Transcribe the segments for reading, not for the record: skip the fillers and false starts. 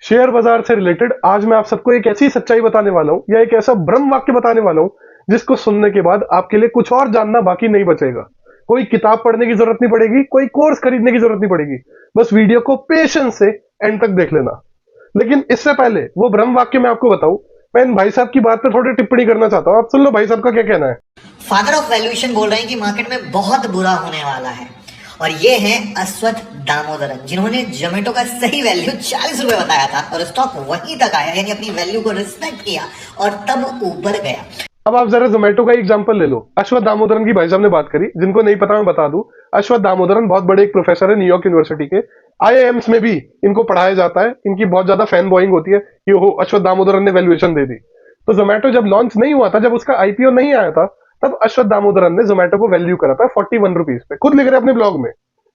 Share बाजार से related आज मैं आप सबको एक ऐसी सच्चाई बताने वाला हूं या एक ऐसा ब्रह्म वाक्य बताने वाला हूं जिसको सुनने के बाद आपके लिए कुछ और जानना बाकी नहीं बचेगा। कोई किताब पढ़ने की जरूरत नहीं पड़ेगी, कोई कोर्स खरीदने की जरूरत नहीं पड़ेगी। बस वीडियो को पेशेंस से एंड तक देख लेना। लेकिन इससे पहले वो ब्रह्म वाक्य मैं आपको बताऊं, मैं इन भाई साहब की बात पे थोड़ी टिप्पणी करना चाहता हूं। आप सुन लो भाई साहब का क्या कहना है। फादर ऑफ वैल्यूएशन बोल रहे हैं कि मार्केट में बहुत बुरा होने वाला है। और ये है अश्वत्थ दामोदरन, जिन्होंने जोमेटो का सही वैल्यू 40 रुपए बताया था और स्टॉक वहीं तक आया, यानी अपनी वैल्यू को रिस्पेक्ट किया और तब ऊपर गया। अब आप जरा जोमेटो का एग्जांपल ले लो। अश्वत्थ दामोदरन की भाई साहब ने बात करी, जिनको नहीं पता मैं बता दूं। अश्वत्थ दामोदरन बहुत बड़े एक प्रोफेसर है न्यूयॉर्क यूनिवर्सिटी के। आईआईएम्स में भी इनको पढ़ाया जाता है। इनकी बहुत ज्यादा फैन बॉइंग होती है कि ओहो अश्वत्थ दामोदरन ने वैल्यूएशन दे दी। तो जोमेटो जब लॉन्च नहीं हुआ था, जब उसका आईपीओ नहीं आया था, तब अश्वत्थ दामोदरन ने जोमेटो को वैल्यू करा था 41 रुपीज पे, खुद लिख रहे अपने ब्लॉग में।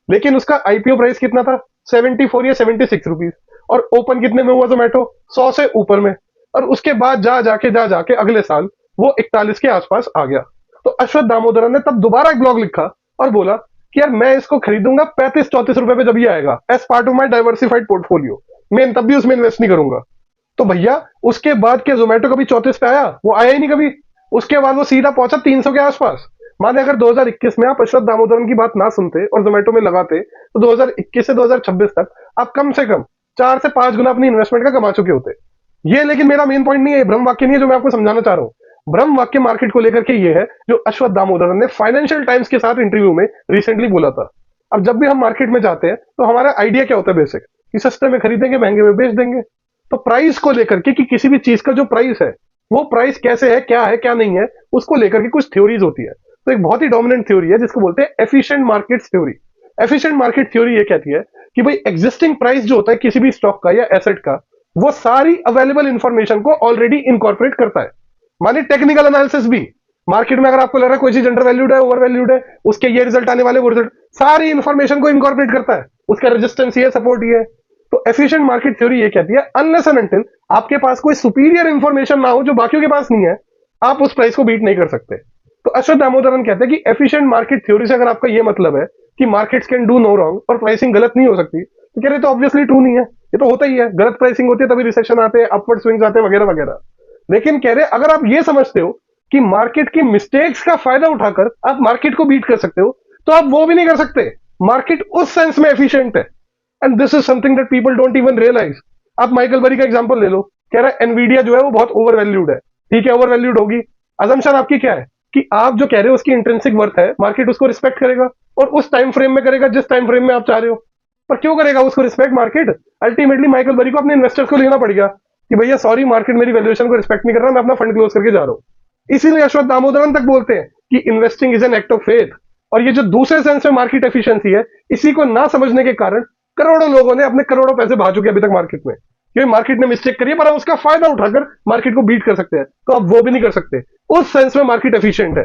लेकिन उसका आईपीओ प्राइस कितना था? 74 या 76 रुपीज। और ओपन कितने में हुआ जोमेटो? 100 से ऊपर में। और उसके बाद जा जाके अगले साल वो 41 के आसपास आ गया। तो अश्वत्थ दामोदरन ने तब दोबारा एक ब्लॉग लिखा और बोला कि यार मैं इसको खरीदूंगा 35-34 रुपए पे जब ये आएगा, as part of my diversified portfolio. मैं तब भी उसमें इन्वेस्ट नहीं करूंगा। तो भैया उसके बाद क्या जोमेटो कभी 34 पे आया? वो आया ही नहीं कभी। उसके बाद वो सीधा पहुंचा 300 के आसपास। माने अगर 2021 में आप अश्वत्थ दामोदरन की बात ना सुनते और जोमेटो में लगाते, तो 2021 से 2026 तक आप कम से कम 4 से 5 गुना अपनी इन्वेस्टमेंट का कमा चुके होते। ये लेकिन मेरा मेन पॉइंट नहीं है, ब्रह्म वाक्य नहीं है जो मैं आपको समझाना चाह रहा हूं। ब्रह्म वाक्य मार्केट को लेकर के ये है जो अश्वत्थ दामोदरन ने फाइनेंशियल टाइम्स के साथ इंटरव्यू में रिसेंटली बोला था। अब जब भी हम मार्केट में जाते हैं तो हमारा आइडिया क्या होता है बेसिक, कि सस्ते में खरीदेंगे, महंगे में बेच देंगे। तो प्राइस को लेकर के कि किसी भी चीज का जो प्राइस है वो प्राइस कैसे है, क्या नहीं है, उसको लेकर के कुछ थ्योरीज होती है। तो एक बहुत ही डोमिनेंट थ्योरी है जिसको बोलते हैं efficient market theory. Efficient market theory ये कहती है कि भाई एग्जिस्टिंग प्राइस जो होता है किसी भी स्टॉक का या एसेट का, वो सारी अवेलेबल इंफॉर्मेशन को ऑलरेडी इनकॉर्पोरेट करता है। माने टेक्निकल एनालिसिस भी, मार्केट में अगर आपको लग रहा है कोई चीज अंडर वैल्यूड है, ओवर वैल्यूड है, उसके ये रिजल्ट आने वाले, वो रिजल्ट, सारी इंफॉर्मेशन को इनकॉर्पोरेट करता है। उसका रेजिस्टेंस ये, सपोर्ट ये है। तो एफिशिएंट मार्केट थ्योरी ये कहती है अनलेस एंड अनटिल आपके पास कोई सुपीरियर इंफॉर्मेशन ना हो जो बाकियों के पास नहीं है, आप उस प्राइस को बीट नहीं कर सकते। तो अश्वत्थ दामोदरन कहते हैं कि एफिशिएंट मार्केट थ्योरी से अगर आपका ये मतलब है कि markets can do no wrong और प्राइसिंग गलत नहीं हो सकती, तो कह रहे तो ऑब्वियसली ट्रू नहीं है। ये तो होता ही है, गलत प्राइसिंग होती है तभी रिसेशन आते हैं, अपवर्ड स्विंग्स आते हैं वगैरह वगैरह। लेकिन कह रहे अगर आप ये समझते हो कि मार्केट की मिस्टेक्स का फायदा उठाकर आप मार्केट को बीट कर सकते हो, तो आप वो भी नहीं कर सकते। मार्केट उस सेंस में एफिशिएंट है, and this is something that people don't even realise. आप माइकल बरी का एग्जांपल ले लो, कह रहा है एनवीडिया जो है वो बहुत ओवर वैल्यूड है। ठीक है, ओवर वैल्यूड होगी। अजम्पशन आपकी क्या है कि आप जो कह रहे हो उसकी इंट्रिंसिक वर्थ है, मार्केट उसको रिस्पेक्ट करेगा और उस टाइम फ्रेम में करेगा जिस टाइम फ्रेम में आप चाह रहे हो। पर क्यों करेगा उसको रिस्पेक्ट मार्केट? अल्टीमेटली माइकल बरी को अपने इन्वेस्टर्स को लेना पड़ेगा कि भैया सॉरी, मार्केट मेरी वैल्यूएशन को रिस्पेक्ट नहीं कर रहा, मैं अपना फंड क्लोज करके जा रहा हूं। इसीलिए अश्वत्थ दामोदरन तक बोलते हैं कि investing is an act of faith. और ये जो दूसरे सेंस में मार्केट एफिशिएंसी है, इसी को ना समझने के कारण करोड़ों लोगों ने अपने करोड़ों पैसे बहा चुके अभी तक मार्केट में, क्योंकि मार्केट ने मिस्टेक करी है, पर हम उसका फायदा उठाकर मार्केट को बीट कर सकते हैं। तो अब वो भी नहीं कर सकते। उस सेंस में मार्केट एफिशिएंट है।